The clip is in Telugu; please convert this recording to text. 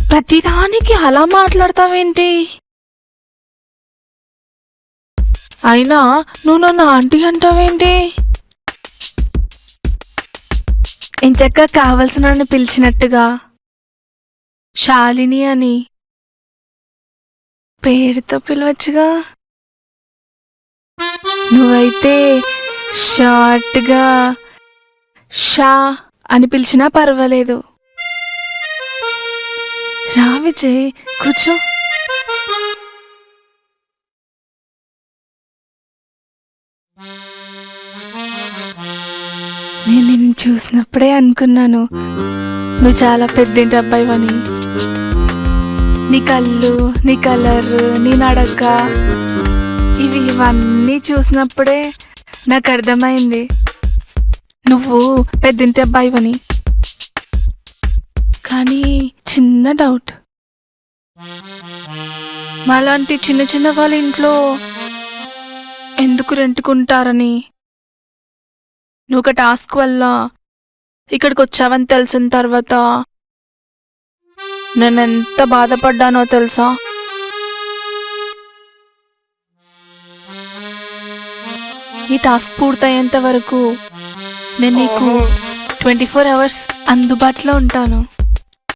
ప్రతిదానికి అలా మాట్లాడతావేంటి? అయినా నువ్వు నన్ను ఆంటీ అంటావేంటి? ఇంచక్క కావలసిన పిలిచినట్టుగా శాలిని అని పేరుతో పిలవచ్చుగా. నువ్వైతే షార్ట్గా షా అని పిలిచినా పర్వాలేదు. రా విజయ్, కూర్చో. నేను నిన్ను చూసినప్పుడే అనుకున్నాను నువ్వు చాలా పెద్దింటి అబ్బాయివని. నీ కళ్ళు, నీ కలర్, నీ నడక ఇవన్నీ చూసినప్పుడే నాకు అర్థమైంది నువ్వు పెద్దింటి అబ్బాయివని. కానీ చిన్న డౌట్, మాలాంటి చిన్న చిన్న వాళ్ళ ఇంట్లో ఎందుకు రెంటుకుంటారని. నువ్వు ఒక టాస్క్ వల్ల ఇక్కడికి వచ్చావని తెలిసిన తర్వాత నేను ఎంత బాధపడ్డానో తెలుసా? ఈ టాస్క్ పూర్తయ్యేంత వరకు నేను నీకు 24 hours అందుబాటులో ఉంటాను.